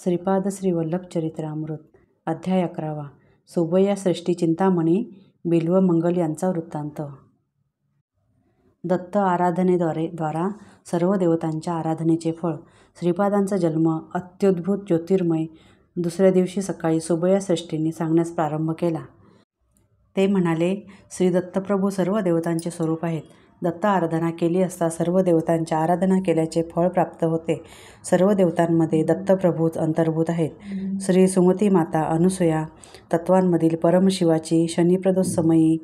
श्रीपाद श्री वल्लभ चरित्रामृत अध्याय 11 सुबैया सृष्टी चिंतामणी बिल्वमंगल यांचा वृत्तांत। दत्त आराधनेद्वारा सर्व देवतांच्या आराधनेचे फळ। श्रीपादांचा जन्म अत्युद्भूत ज्योतिर्मय। दुसऱ्या दिवशी सकाळी सुबैया सृष्टींनी सांगण्यास प्रारंभ केला। ते म्हणाले, श्री दत्तप्रभू सर्व देवतांचे स्वरूप आहेत। दत्त आराधना केली असता सर्व देवतांच्या आराधना केल्याचे फळ प्राप्त होते। सर्व देवतांमध्ये दत्तप्रभूच अंतर्भूत आहेत। श्री सुमती माता अनुसूया तत्वांमधील परमशिवाची शनिप्रदोष समयी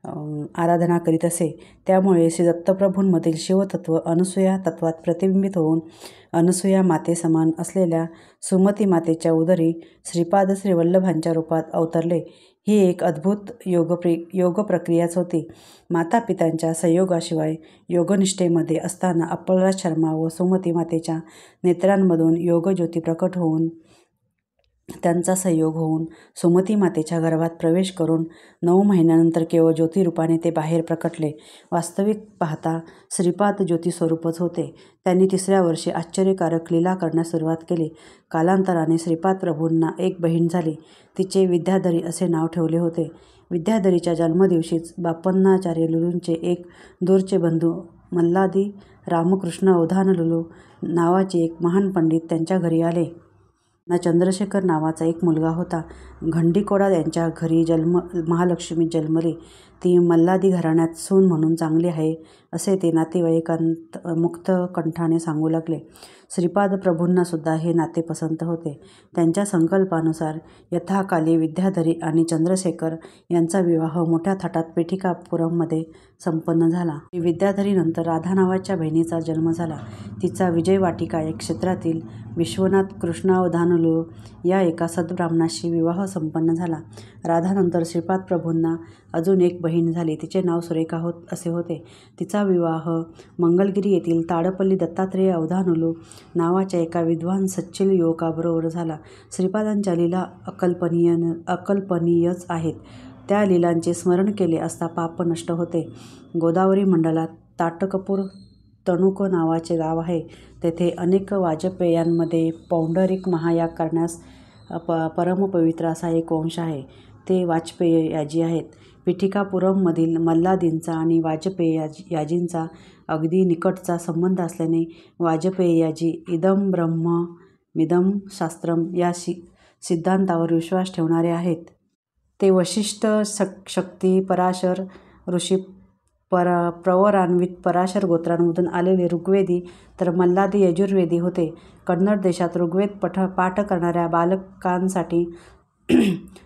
आराधना करीत असे। त्यामुळे श्री दत्तप्रभूंमधील शिवतत्व अनुसूया तत्वात प्रतिबिंबित होऊन अनुसूया माते समान असलेल्या सुमती मातेच्या उदरी श्रीपाद श्री वल्लभांच्या रूपात अवतरले। ही एक अद्भुत योग प्रक्रियाच होती। माता पित्यांच्या संयोगाशिवाय योगनिष्ठेमध्ये असताना अप्पलराज शर्मा व सुमती मातेच्या नेत्रांमधून योगज्योती प्रकट होऊन त्यांचा संयोग होऊन सुमती मातेच्या गर्भात प्रवेश करून 9 महिन्यानंतर केवळ ज्योतिरूपाने ते बाहेर प्रकटले। वास्तविक पाहता श्रीपाद ज्योती स्वरूपच होते। त्यांनी 3ऱ्या वर्षी आश्चर्यकारक लीला करण्यास सुरुवात केली। कालांतराने श्रीपाद प्रभूंना एक बहीण झाली। तिचे विद्याधरी असे नाव ठेवले होते। विद्याधरीच्या जन्मदिवशीच बापन्नाचार्य लुलूंचे एक दूरचे बंधू मल्लादी रामकृष्ण अवधान लुलू नावाचे एक महान पंडित त्यांच्या घरी आले। त्यांना चंद्रशेखर नावाचा एक मुलगा होता। घंडीकोडा यांच्या घरी महालक्ष्मी जन्मली। ती मल्लादी घराण्यात सून म्हणून चांगली आहे असे ते नातेवाईकांत मुक्त कंठाने सांगू लागले। श्रीपाद प्रभूंना सुद्धा हे नाते पसंत होते। त्यांच्या संकल्पानुसार यथाकाली विद्याधरी आणि चंद्रशेखर यांचा विवाह मोठ्या थाटात पेठिकापुरममध्ये संपन्न झाला। विद्याधरीनंतर राधा नावाच्या बहिणीचा जन्म झाला। तिचा विजयवाटिका या क्षेत्रातील विश्वनाथ कृष्णावधानलू या एका सद्ब्राह्मणाशी विवाह संपन्न झाला। राधानंतर श्रीपाद प्रभूंना अजून एक बहीण झाली। तिचे नाव सुरेखा असे होते। तिचा विवाह मंगलगिरी येथील ताडपल्ली दत्तात्रेय अवधानलू नावाच्या एका विद्वान सच्चिल युवकाबरोबर झाला। श्रीपादांच्या लीला अकल्पनीयच आहेत। त्या लीलांचे स्मरण केले असता पाप नष्ट होते। गोदावरी मंडलात ताटकपूर तणुक नावाचे गाव आहे। तेथे अनेक वाजपेयांमध्ये पौंडरिक महायाग करण्यास परमपवित्र असा एक वंश आहे। ते वाजपेय याजी आहेत। पिठिकापुरममधील मल्लादींचा आणि वाजपेय याजींचा अगदी निकटचा संबंध असल्याने वाजपेय याजी इदं ब्रह्ममिदं शास्त्रम या सिद्धांतावर विश्वास ठेवणारे आहेत। ते वशिष्ठ शक्ती पराशर ऋषी प्रवरान्वित पराशर गोत्रांमधून आलेले ऋग्वेदी तर मल्लादी यजुर्वेदी होते। कन्नड देशात ऋग्वेद पाठ करणाऱ्या बालकांसाठी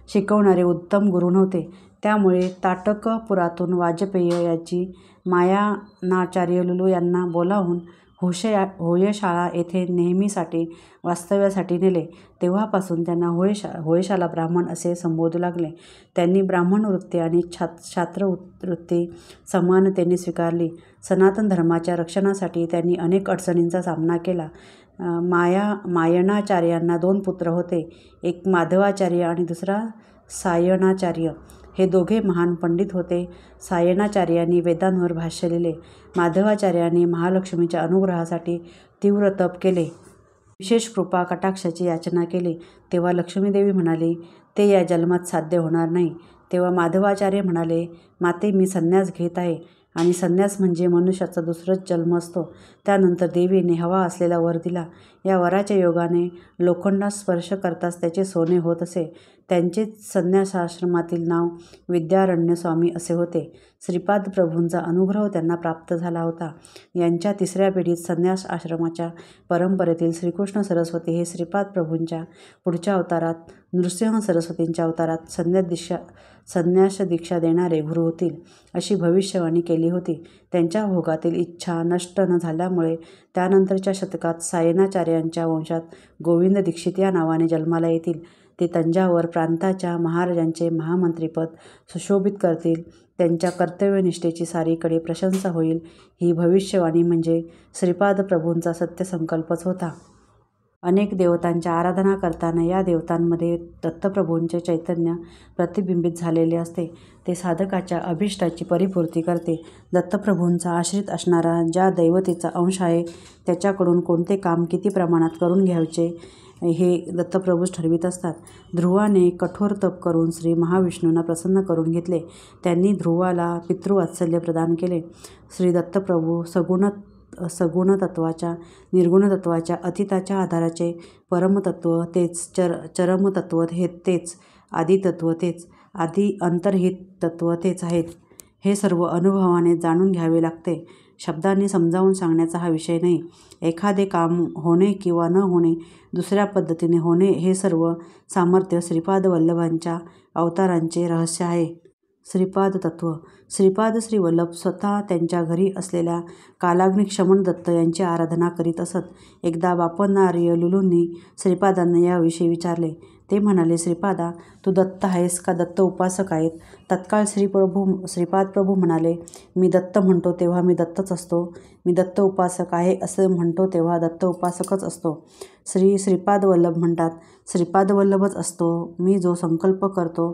शिकवणारे उत्तम गुरु नव्हते। त्यामुळे ताटकपुरातून वाजपेय याची मायानाचार्य लुलू यांना बोलावून होयशाळा येथे नेहमीसाठी वास्तव्यासाठी नेले। तेव्हापासून त्यांना होयशाला ब्राह्मण असे संबोधू लागले। त्यांनी ब्राह्मण वृत्ती आणि छात्र वृत्ती समानतेने स्वीकारली। सनातन धर्माच्या रक्षणासाठी त्यांनी अनेक अडचणींचा सामना केला। मायणाचार्यांना 2 पुत्र होते, एक माधवाचार्य आणि दुसरा सायणाचार्य। हे दोघे महान पंडित होते। सायणाचार्यांनी वेदांवर भाष्य लिहिले। माधवाचार्यांनी महालक्ष्मीच्या अनुग्रहासाठी तीव्र तप केले। विशेष कृपा कटाक्षाची याचना केली। तेव्हा लक्ष्मीदेवी म्हणाली, ते या जन्मात साध्य होणार नाही। तेव्हा माधवाचार्य म्हणाले, माते मी संन्यास घेत आहे आणि संन्यास म्हणजे मनुष्याचा दुसराच जन्म असतो। त्यानंतर देवीने हवा असलेला वर दिला। या वराच्या योगाने लोखंडास स्पर्श करताच त्याचे सोने होत असे। त्यांचेच संन्यासाश्रमातील नाव विद्यारण्य स्वामी असे होते। श्रीपाद प्रभूंचा अनुग्रह त्यांना प्राप्त झाला होता। यांच्या 3ऱ्या पिढीत संन्यास आश्रमाच्या परंपरेतील श्रीकृष्ण सरस्वती हे श्रीपाद प्रभूंच्या पुढच्या अवतारात नृसिंह सरस्वतींच्या अवतारात संन्यास दीक्षा देणारे गुरु होतील अशी भविष्यवाणी केली होती। त्यांच्या भोगातील इच्छा नष्ट न झाल्यामुळे त्यानंतरच्या शतकात सायणाचार्यांच्या वंशात गोविंद दीक्षित या नावाने जन्माला येतील। ते तंजावर प्रांताच्या महाराजांचे महामंत्रीपद सुशोभित करतील। त्यांच्या कर्तव्यनिष्ठेची सारीकडे प्रशंसा होईल। ही भविष्यवाणी म्हणजे श्रीपाद प्रभूंचा सत्यसंकल्पच होता। अनेक देवतांची आराधना करताना या देवतांमध्ये दत्तप्रभूंचे चैतन्य प्रतिबिंबित झालेले असते. ते साधकाच्या अभीष्टाची परिपूर्ती करते. दत्तप्रभूंचा आश्रित असणारा ज्या दैवतेचा अंश आहे त्याच्याकडून कोणते काम किती प्रमाणात करून घ्यायचे हे दत्तप्रभूच ठरवित असतात. ध्रुवाने कठोर तप करून श्री महाविष्णूंना प्रसन्न करून घेतले. त्यांनी ध्रुवाला पितृवात्सल्य प्रदान केले. श्री दत्तप्रभू सगुण तत्वाच्या, निर्गुण तत्वाच्या, अतीताच्या आधाराचे, परमतत्व तेच, चरमतत्व तेच, आदितत्व तेच, आदी अंतर्हित तत्व तेच आहेत. हे सर्व अनुभवाने जाणून घ्यावे लागते. शब्दांनी समजावून सांगण्याचा हा विषय नाही. एखादे काम होणे किंवा न होणे, दुसऱ्या पद्धतीने होणे हे सर्व सामर्थ्य श्रीपाद वल्लभांच्या अवतारांचे रहस्य आहे. श्रीपाद तत्व. श्रीपाद श्री वल्लभ स्वतः त्यांच्या घरी असलेल्या कालाग्निशमन दत्त यांची आराधना करीत असत. एकदा बापनार्य लुलूंनी श्रीपादांना याविषयी विचारले. ते म्हणाले, श्रीपादा, तू दत्त आहेस का दत्त उपासक आहेत? तत्काळ श्रीपाद प्रभू म्हणाले, मी दत्त म्हणतो तेव्हा मी दत्तच असतो. मी दत्त उपासक आहे असे म्हणतो तेव्हा दत्त उपासकच असतो. श्रीपाद वल्लभ म्हणतात, श्रीपाद वल्लभच असतो. मी जो संकल्प करतो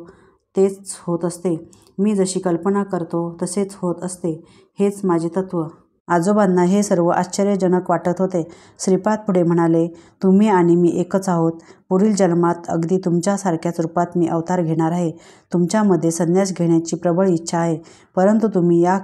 तेच होत असते. मी जशी कल्पना करतो तसेच होत असते. हेच माझे तत्व. आजोबांना हे सर्व आश्चर्यजनक वाटत होते. श्रीपाद पुढे म्हणाले, तुम्ही आणि मी एकच आहोत. पुढील जन्मात अगदी तुमच्यासारख्याच रूपात मी अवतार घेणार आहे. तुमच्यामध्ये संन्यास घेण्याची प्रबळ इच्छा आहे. परंतु तुम्ही या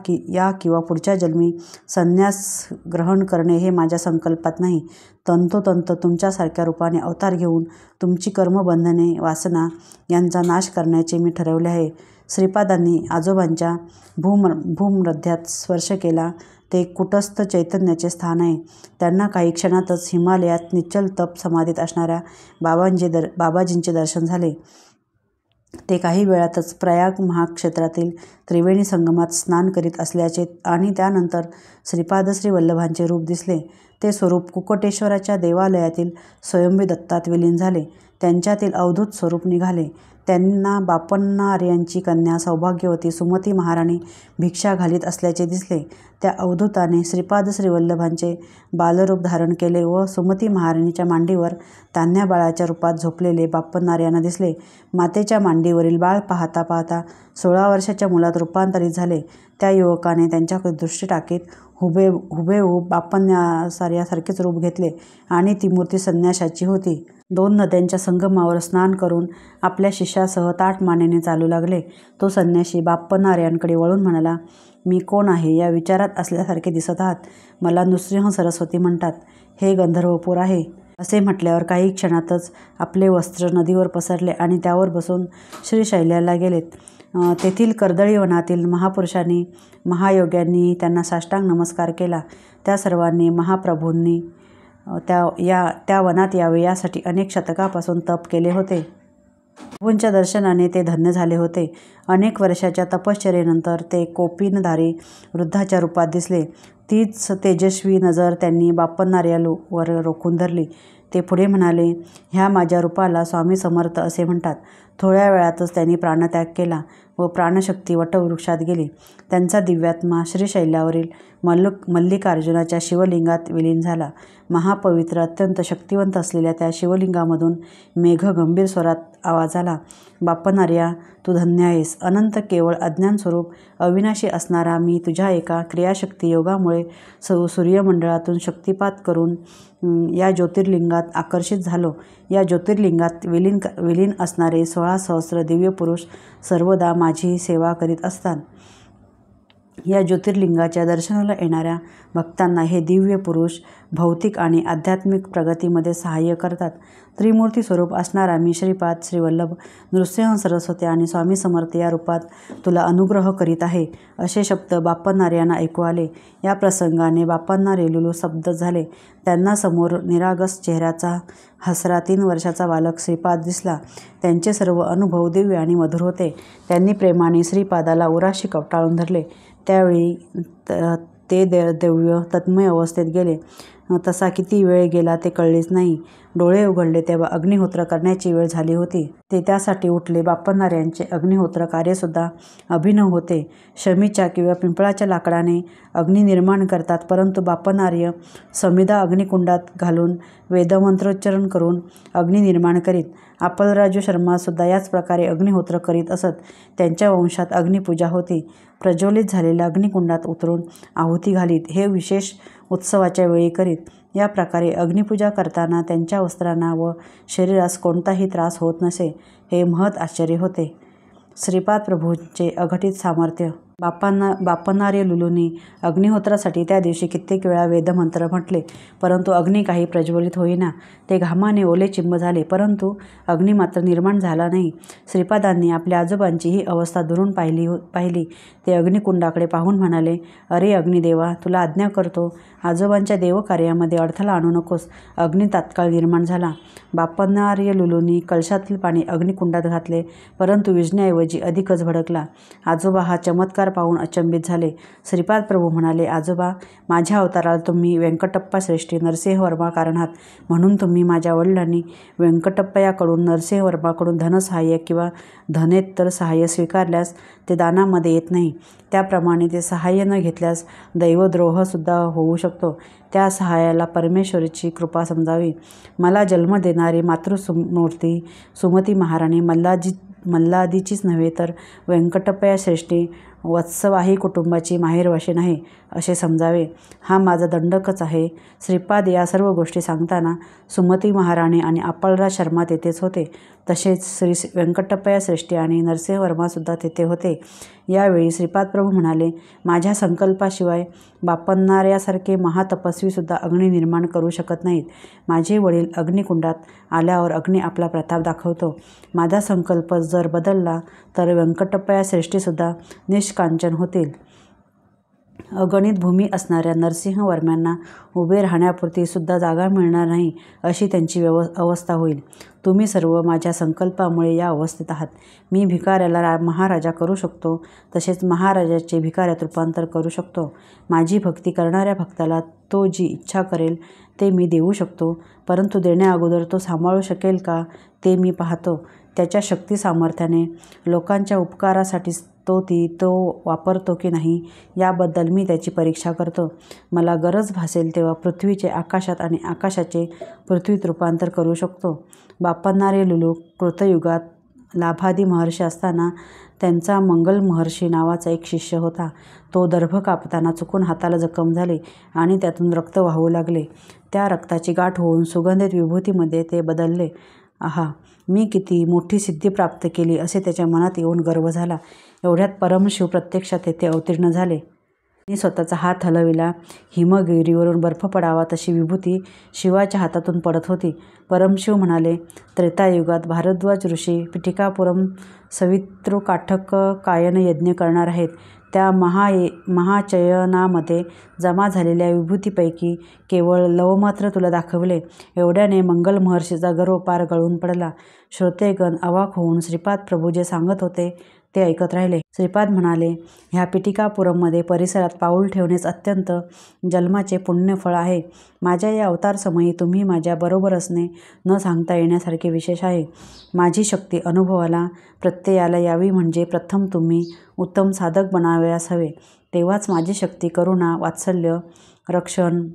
किंवा पुढच्या जन्मी संन्यास ग्रहण करणे हे माझ्या संकल्पात नाही. तंतोतंत तुमच्यासारख्या रूपाने अवतार घेऊन तुमची कर्मबंधने, वासना यांचा नाश करण्याचे मी ठरवले आहे. श्रीपादांनी आजोबांच्या भूमध्यात स्पर्श केला. ते कुटस्थ चैतन्याचे स्थान आहे. त्यांना काही क्षणातच हिमालयात निश्चल तप समाधीत असणाऱ्या बाबाजींचे दर्शन झाले. ते काही वेळातच प्रयाग महाक्षेत्रातील त्रिवेणी संगमात स्नान करीत असल्याचे आणि त्यानंतर श्रीपाद श्री वल्लभांचे रूप दिसले. ते स्वरूप कुक्कुटेश्वराच्या देवालयातील स्वयंभी दत्तात विलीन झाले. त्यांच्यातील अवधूत स्वरूप निघाले. त्यांना बापन्नार्यांची कन्या सौभाग्यवती सुमती महाराणी भिक्षा घालीत असल्याचे दिसले. त्या अवधूताने श्रीपाद श्री वल्लभांचे बालरूप धारण केले व सुमती महाराणीच्या मांडीवर तान्ह्या बाळाच्या रूपात झोपलेले बापन्नार्यांना दिसले. मातेच्या मांडीवरील बाळ पाहता पाहता 16 वर्षाच्या मुलात रूपांतरित झाले. त्या युवकाने त्यांच्याकडे दृष्टी टाकीत हुबेहूब बापन्नार्यांसारखेच रूप घेतले आणि ती मूर्ती संन्याशाची होती. 2 नद्यांच्या संगमावर स्नान करून आपल्या शिष्यासह ताठ मानेने चालू लागले. तो संन्याशी बापन्नार्यांकडे वळून म्हणाला, मी कोण आहे या विचारात असल्यासारखे दिसत आहात. मला नृसिंह सरस्वती म्हणतात. हे गंधर्वपूर आहे. असे म्हटल्यावर काही क्षणातच आपले वस्त्र नदीवर पसरले आणि त्यावर बसून श्रीशैल्याला गेलेत. तेथील कर्दळी वनातील महापुरुषांनी, महायोग्यांनी त्यांना साष्टांग नमस्कार केला. त्या सर्वांनी महाप्रभूंनी त्या वनात यावे यासाठी अनेक शतकापासून तप केले होते. प्रभूंच्या दर्शनाने ते धन्य झाले होते. अनेक वर्षाच्या तपश्चर्येनंतर ते कौपीनधारी वृद्धाच्या रूपात दिसले. तीच तेजस्वी नजर त्यांनी बापन्नार्यांवर रोखून धरली. ते पुढे म्हणाले, ह्या माझ्या रूपाला स्वामी समर्थ असे म्हणतात. थोड्या वेळातच त्यांनी प्राणत्याग केला व प्राणशक्ती वटवृक्षात गेली. त्यांचा दिव्यात्मा श्रीशैल्यावरील मल्लिकार्जुनाच्या शिवलिंगात विलीन झाला. महापवित्र अत्यंत शक्तिवंत असलेल्या त्या शिवलिंगामधून मेघ गंभीर स्वरात आवाज आला, बापन्नार्या, तू धन्य आहेस. अनंत केवळ अज्ञानस्वरूप अविनाशी असणारा मी तुझ्या एका क्रियाशक्ती योगामुळे सूर्यमंडळातून शक्तिपात करून या ज्योतिर्लिंगात आकर्षित झालो. या ज्योतिर्लिंगात विलीन असणारे 16 सहस्र दिव्य पुरुष सर्वदा माझी सेवा करीत असतात. या ज्योतिर्लिंगाच्या दर्शनाला येणाऱ्या भक्तांना हे दिव्य पुरुष भौतिक आणि आध्यात्मिक प्रगतीमध्ये सहाय्य करतात. त्रिमूर्ती स्वरूप असणारा मी श्रीपाद श्री वल्लभ, नृसिंह सरस्वती आणि स्वामी समर्थ या रूपात तुला अनुग्रह करीत आहे. असे शब्द बापन्नार्यांना ऐकू आले. या प्रसंगाने बापन्नार्य लुलू स्तब्ध झाले. त्यांना समोर निरागस चेहऱ्याचा हसरा 3 वर्षाचा बालक श्रीपाद दिसला. त्यांचे सर्व अनुभव दिव्य आणि मधुर होते. त्यांनी प्रेमाने श्रीपादाला उराशी कवटाळून धरले. त्यावेळी ते दिव्य तन्मय अवस्थेत गेले. तसा किती वेळ गेला ते कळलेच नाही. डोळे उघडले तेव्हा अग्निहोत्र करण्याची वेळ झाली होती. ते त्यासाठी उठले. बापन्नार्यांचे अग्निहोत्र कार्यसुद्धा अभिनव होते. शमीच्या किंवा पिंपळाच्या लाकडाने अग्नी निर्माण करतात, परंतु बापन्नार्य समिधा अग्निकुंडात घालून वेदमंत्रोच्चारण करून अग्नी निर्माण करीत. अपलराजू शर्मासुद्धा याच प्रकारे अग्निहोत्र करीत असत. त्यांच्या वंशात अग्निपूजा होती. प्रज्वलित झालेल्या अग्निकुंडात उतरून आहुती घालीत. हे विशेष उत्सवाच्या वेळी करीत. या प्रकारे अग्निपूजा करताना त्यांच्या वस्त्रांना व शरीरास कोणताही त्रास होत नसे, हे महत् आश्चर्य होते. श्रीपाद प्रभूंचे अघटित सामर्थ्य. बापणार्य लुलूंनी अग्निहोत्रासाठी त्या दिवशी कित्येक वेळा वेदमंत्र म्हटले, परंतु अग्नी काही प्रज्वलित होईना. ते घामाने ओलेचिंब झाले, परंतु अग्नी मात्र निर्माण झाला नाही. श्रीपादांनी आपल्या आजोबांची ही अवस्था दुरून पाहिली. ते अग्निकुंडाकडे पाहून म्हणाले, अरे अग्निदेवा, तुला आज्ञा करतो, आजोबांच्या देवकार्यामध्ये अडथळा आणू नकोस. अग्नी तात्काळ निर्माण झाला. बापणार्य लुलूंनी कलशातील पाणी अग्निकुंडात घातले, परंतु विझण्याऐवजी अधिकच भडकला. आजोबा हा चमत्कार पाहून अचंबित झाले. श्रीपाद प्रभू म्हणाले, आजोबा, माझ्या अवताराला तुम्ही व्यंकटप्पा श्रेष्ठी नरसिंहवर्मा कारण आहात, म्हणून तुम्ही माझ्या वडिलांनी व्यंकटप्पयाकडून नरसिंहवर्माकडून धनसहाय्य किंवा धनेतर सहाय्य स्वीकारल्यास ते दानामध्ये येत नाही. त्याप्रमाणे ते सहाय्य न घेतल्यास दैवद्रोहसुद्धा होऊ शकतो. त्या सहाय्याला परमेश्वरीची कृपा समजावी. मला जन्म देणारी मातृमूर्ती सुमती महाराणी मल्लादीचीच नव्हे तर व्यंकटप्पया श्रेष्ठी वत्सवाही कुटुंबाची माहेरवाशीण आहे, असे समजावे. हा माझा दंडकच आहे. श्रीपाद या सर्व गोष्टी सांगताना सुमती महाराणी आणि अपलराज शर्मा तेथेच होते. तसेच श्री व्यंकटप्पया श्रेष्ठी आणि नरसिंहवर्मासुद्धा तेथे होते. यावेळी श्रीपाद प्रभू म्हणाले, माझ्या संकल्पाशिवाय बापणार्यासारखे महातपस्वीसुद्धा अग्नी निर्माण करू शकत नाहीत. माझे वडील अग्निकुंडात आल्यावर अग्नी आपला प्रताप दाखवतो. माझा संकल्प जर बदलला तर व्यंकटप्पया श्रेष्ठीसुद्धा निष्कांचन होतील. अगणित भूमी असणाऱ्या नरसिंहवर्म्यांना उभे राहण्यापुरती सुद्धा जागा मिळणार नाही, अशी त्यांची अवस्था होईल. तुम्ही सर्व माझ्या संकल्पामुळे या अवस्थेत आहात. मी भिकाऱ्याला महाराजा करू शकतो, तसेच महाराजाचे भिकाऱ्यात रूपांतर करू शकतो. माझी भक्ती करणाऱ्या भक्ताला तो जी इच्छा करेल ते मी देऊ शकतो, परंतु देण्याअगोदर तो सांभाळू शकेल का ते मी पाहतो. त्याच्या शक्ती सामर्थ्याने लोकांच्या उपकारासाठी तो वापरतो की नाही, याबद्दल मी त्याची परीक्षा करतो. मला गरज भासेल तेव्हा पृथ्वीचे आकाशात आणि आकाशाचे पृथ्वीत रूपांतर करू शकतो. बापणार्य लुलू कृतयुगात लाभादी महर्षी असताना त्यांचा मंगल महर्षी नावाचा एक शिष्य होता. तो दर्भ कापताना चुकून हाताला जखम झाली आणि त्यातून रक्त वाहू लागले. त्या रक्ताची गाठ होऊन सुगंधित विभूतीमध्ये ते बदलले. आहा, मी किती मोठी सिद्धी प्राप्त केली, असे त्याच्या मनात येऊन गर्व झाला. एवढ्यात परमशिव प्रत्यक्षात तेथे अवतीर्ण झाले. त्यांनी स्वतःचा हात हलविला. हिमगिरीवरून बर्फ पडावा तशी विभूती शिवाच्या हातातून पडत होती. परमशिव म्हणाले, त्रेतायुगात भारद्वाज ऋषी पिठिकापुरम सवितृकाठक कायन यज्ञ करणार आहेत. त्या महाचयनामध्ये जमा झालेल्या विभूतीपैकी केवळ लवमात्र तुला दाखवले. एवढ्याने मंगल महर्षीचा गर्व पार गळून पडला. श्रोतेगण अवाक होऊन श्रीपाद प्रभू जे सांगत होते ते ऐकत राहिले. श्रीपाद म्हणाले, ह्या पिठिकापुरममध्ये परिसरात पाऊल ठेवणेच अत्यंत जन्माचे पुण्यफळ आहे. माझ्या या अवतारसमयी तुम्ही माझ्या बरोबर असणे न सांगता येण्यासारखे विशेष आहे. माझी शक्ती अनुभवाला प्रत्ययाला यावी म्हणजे प्रथम तुम्ही उत्तम साधक बनावयास हवे. तेव्हाच माझी शक्ती, करुणा, वात्सल्य, रक्षण,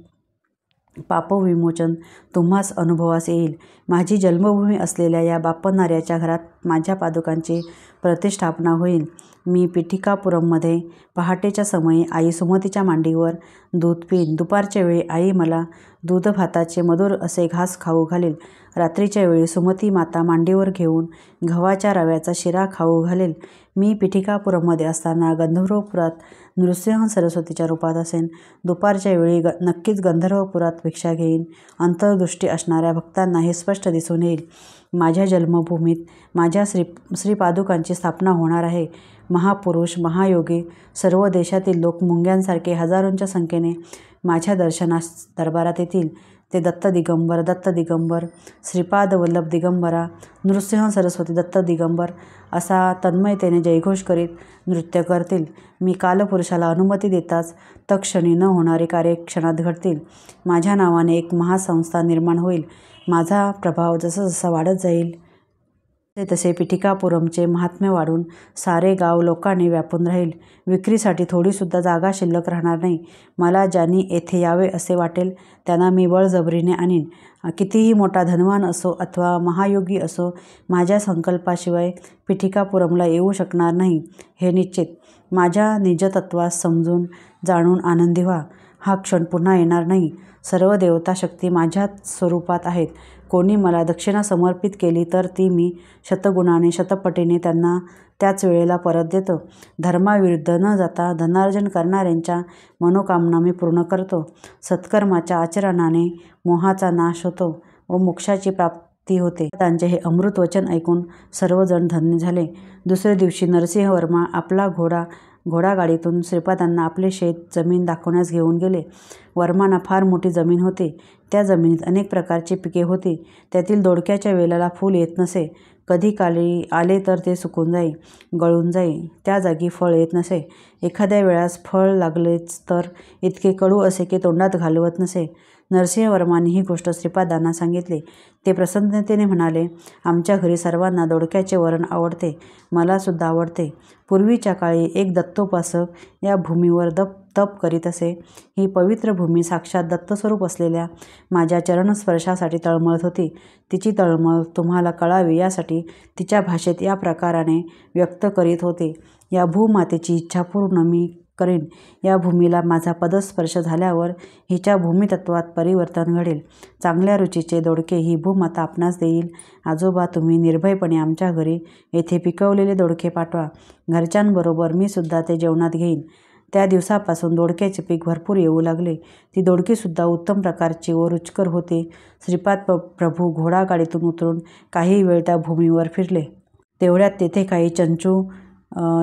पापविमोचन तुम्हास अनुभवास येईल. माझी जन्मभूमी असलेल्या या बापणार्याच्या घरात माझ्या पादुकांची प्रतिष्ठापना होईल. मी पिठिकापुरममध्ये पहाटेच्या समयी आई सुमतीच्या मांडीवर दूध पिईन. दुपारच्या वेळी आई मला दूधभाताचे मधुर असे घास खाऊ घालील. रात्रीच्या वेळी सुमती माता मांडीवर घेऊन गव्हाच्या रव्याचा शिरा खाऊ घालेल. मी पिठिकापुरममध्ये असताना गंधर्वपुरात नृसिंह सरस्वतीच्या रूपात असेन. दुपारच्या वेळी नक्कीच गंधर्वपुरात भिक्षा घेईन. अंतर्दृष्टी असणाऱ्या भक्तांना हे स्पष्ट दिसून येईल. माझ्या जन्मभूमीत माझ्या श्रीपादुकांची स्थापना होणार आहे. महापुरुष, महायोगी, सर्व देशातील लोक मुंग्यांसारखे हजारोंच्या संख्येने माझ्या दर्शनास दरबारात येतील. ते दत्त दिगंबर, श्रीपाद वल्लभ दिगंबरा, नृसिंह सरस्वती दत्त दिगंबर असा तन्मयतेने जयघोष करीत नृत्य करतील. मी कालपुरुषाला अनुमती देताच तत्क्षणी न होणारे कार्य क्षणात घडतील. माझ्या नावाने एक महासंस्था निर्माण होईल. माझा प्रभाव जसा जसा वाढत जाईल तसे पिठिकापुरमचे महात्म्य वाढून सारे गाव लोकांनी व्यापून राहील. विक्रीसाठी थोडीसुद्धा जागा शिल्लक राहणार नाही. मला ज्यांनी येथे यावे असे वाटेल त्यांना मी बळजबरीने आणीन. कितीही मोठा धनवान असो अथवा महायोगी असो, माझ्या संकल्पाशिवाय पिठिकापुरमला येऊ शकणार नाही हे निश्चित. माझ्या निजतत्त्वास समजून जाणून आनंदी व्हा. हा क्षण पुन्हा येणार नाही. सर्व देवता शक्ती माझ्याच स्वरूपात आहेत. कोणी मला दक्षिणा समर्पित केली तर ती मी शतगुणाने शतपटीने त्यांना त्याच वेळेला परत देतो. धर्माविरुद्ध न जाता धनार्जन करणाऱ्यांच्या मनोकामना मी पूर्ण करतो. सत्कर्माच्या आचरणाने मोहाचा नाश होतो व मोक्षाची प्राप्ती होते. त्यांचे हे अमृत वचन ऐकून सर्वजण धन्य झाले. दुसऱ्या दिवशी नरसिंहवर्मा आपला घोडागाडीतून श्रीपादांना आपले शेत जमीन दाखवण्यास घेऊन गेले. वर्मांना फार मोठी जमीन होती. त्या जमिनीत अनेक प्रकारची पिके होती. त्यातील दोडक्याच्या वेलाला फूल येत नसे. कधी काली आले तर ते सुकून जाई, गळून जाई. त्या जागी फळ येत नसे. एखाद्या वेळास फळ लागलेच तर इतके कडू असे की तोंडात घालवत नसे. नरसिंहवर्मांनी ही गोष्ट श्रीपादांना सांगितली. ते प्रसन्नतेने म्हणाले, आमच्या घरी सर्वांना दोडक्याचे वरण आवडते. मला सुद्धा आवडते. पूर्वीच्या काळी एक दत्तोपासक या भूमीवर तप करीत असे. ही पवित्र भूमी साक्षात दत्तस्वरूप असलेल्या माझ्या चरणस्पर्शासाठी तळमळत होती. तिची तळमळ तुम्हाला कळावी यासाठी तिच्या भाषेत या प्रकाराने व्यक्त करीत होते. या भूमातेची इच्छा पूर्ण मी करीन. या भूमीला माझा पदस्पर्श झाल्यावर हिच्या भूमितत्वात परिवर्तन घडेल. चांगल्या रुचीचे दोडके ही भूमाता आपणास देईल. आजोबा, तुम्ही निर्भयपणे आमच्या घरी येथे पिकवलेले दोडके पाठवा. घरच्यांबरोबर मी सुद्धा ते जेवणात घेईन. त्या दिवसापासून दोडक्याचे पीक भरपूर येऊ लागले. ती दोडकीसुद्धा उत्तम प्रकारची व रुचकर होती. श्रीपाद प्रभू घोडागाडीतून उतरून काही वेळ त्या भूमीवर फिरले. तेवढ्यात तेथे काही चंचू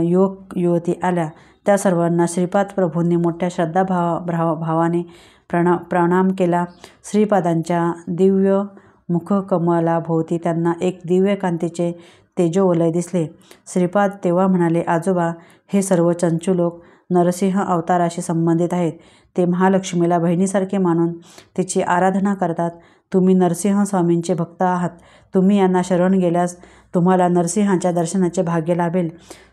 युवक युवती आल्या. त्या सर्वांना श्रीपाद प्रभूंनी मोठ्या श्रद्धाभावाने प्रणाम केला. श्रीपादांच्या दिव्य मुखकमलाभोवती त्यांना एक दिव्य कांतीचे तेजोवलय दिसले. श्रीपाद तेव्हा म्हणाले, आजोबा, हे सर्व चंचू लोक नरसिंह अवताराशी संबंधित आहेत. ते महालक्ष्मीला बहिणीसारखे मानून तिची आराधना करतात. तुम्ही नरसिंह स्वामींचे भक्त आहात. तुम्ही यांना शरण गेल्यास तुम्हाला नरसिंहाच्या दर्शनाचे भाग्य लाभेल.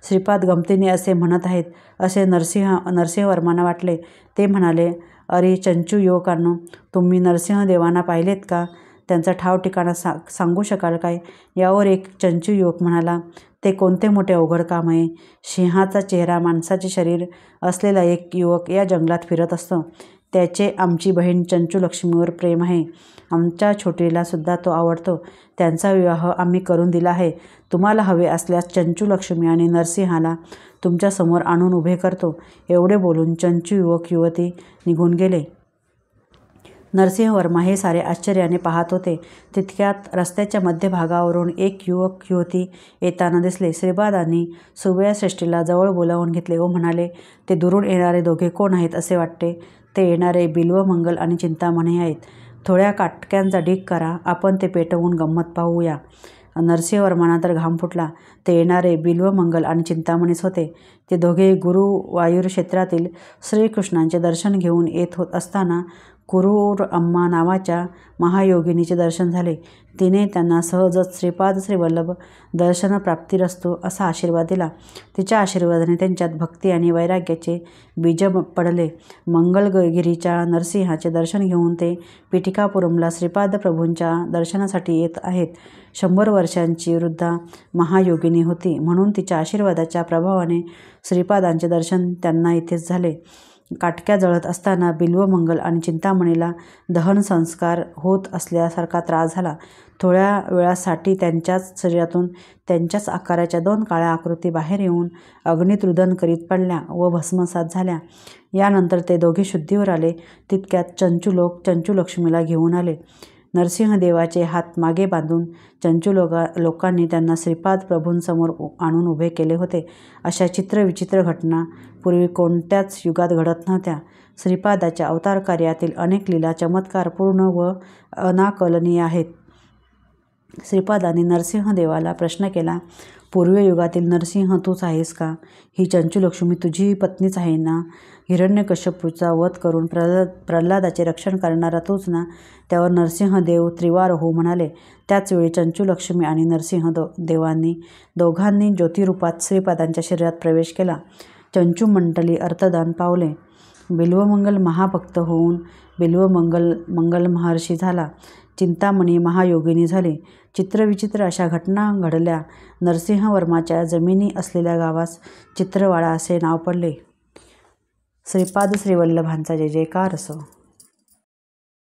श्रीपाद गमतीने असे म्हणत आहेत असे नरसिंहवर्मांना वाटले. ते म्हणाले, अरे चंचू युवकांनो, तुम्ही नरसिंहदेवांना पाहिलेत का? त्यांचा ठाव ठिकाणा सांगू शकाल काय? यावर एक चंचू युवक म्हणाला, ते कोणते मोठे अवघड काम आहे. सिंहाचा चेहरा, माणसाचे शरीर असलेला एक युवक या जंगलात फिरत असतो. त्याचे आमची बहीण चंचू लक्ष्मीवर प्रेम आहे. आमच्या छोटीला सुद्धा तो आवडतो. त्यांचा विवाह आम्ही करून दिला आहे. तुम्हाला हवे असल्यास चंचू लक्ष्मी आणि नरसिंहाला तुमच्यासमोर आणून उभे करतो. एवढे बोलून चंचू युवक युवती निघून गेले. नरसिंहवर्मा हे सारे आश्चर्याने पाहत होते. तितक्यात रस्त्याच्या मध्यभागावरून एक युवक युवती येताना दिसले. श्रीपादांनी सुबयाश्रेष्ठीला जवळ बोलावून घेतले व म्हणाले, ते दुरून येणारे दोघे कोण आहेत असे वाटते? ते येणारे बिल्वमंगल आणि चिंतामणी आहेत. थोड्या काटक्यांचा ढीग करा, आपण ते पेटवून गंमत पाहूया. नरसिंहवर्मांना तर घाम फुटला. ते येणारे बिल्वमंगल आणि चिंतामणीच होते. ते दोघे गुरुवायूर क्षेत्रातील श्रीकृष्णांचे दर्शन घेऊन येत असताना कुरूर अम्मा नावाच्या महायोगिनीचे दर्शन झाले. तिने त्यांना सहजच श्रीपाद श्रीवल्लभ दर्शनप्राप्तिरस्तु असा आशीर्वाद दिला. तिच्या आशीर्वादाने त्यांच्यात भक्ती आणि वैराग्याचे बीज पडले. मंगलगिरीच्या नरसिंहाचे दर्शन घेऊन ते पिठिकापुरमला श्रीपाद प्रभूंच्या दर्शनासाठी येत आहेत. 100 वर्षांची वृद्धा महायोगिनी होती, म्हणून तिच्या आशीर्वादाच्या प्रभावाने श्रीपादांचे दर्शन त्यांना इथेच झाले. काटक्या जळत असताना बिल्वमंगल आणि चिंतामणीला दहन संस्कार होत असल्यासारखा त्रास झाला. थोड्या वेळासाठी त्यांच्याच शरीरातून त्यांच्याच आकाराच्या 2 काळ्या आकृती बाहेर येऊन अग्नीत रुदन करीत पडल्या व भस्मसात झाल्या. यानंतर ते दोघे शुद्धीवर आले. तितक्यात चंचू लोक चंचू लक्ष्मीला घेऊन आले. नरसिंहदेवाचे हात मागे बांधून चंचू लोकांनी त्यांना श्रीपाद प्रभूंसमोर आणून उभे केले होते. अशा चित्रविचित्र घटना पूर्वी कोणत्याच युगात घडत नव्हत्या. श्रीपादाच्या अवतार कार्यातील अनेक लीला चमत्कारपूर्ण व अनाकलनीय आहेत. श्रीपादांनी नरसिंहदेवाला प्रश्न केला, पूर्वयुगातील नरसिंह तूच आहेस का? ही चंचूलक्ष्मी तुझी पत्नीच आहे ना? हिरण्यकश्यपूचा वध करून प्रल्हादाचे रक्षण करणारा तूच ना? त्यावर नरसिंहदेव त्रिवार हो म्हणाले. त्याचवेळी चंचूलक्ष्मी आणि नरसिंहदेवांनी दोघांनी ज्योतिरूपात श्रीपादांच्या शरीरात प्रवेश केला. चंचूमंडली अर्थदान पावले. बिल्वमंगल महाभक्त होऊन बिल्वमंगल महर्षी झाला. चिंतामणी महायोगिनी झाली. चित्रविचित्र अशा घटना घडल्या. नरसिंहवर्माच्या जमिनी असलेल्या गावास चित्रवाडा असे नाव पडले. श्रीपाद श्रीवल्लभांचा जय जयकार असो.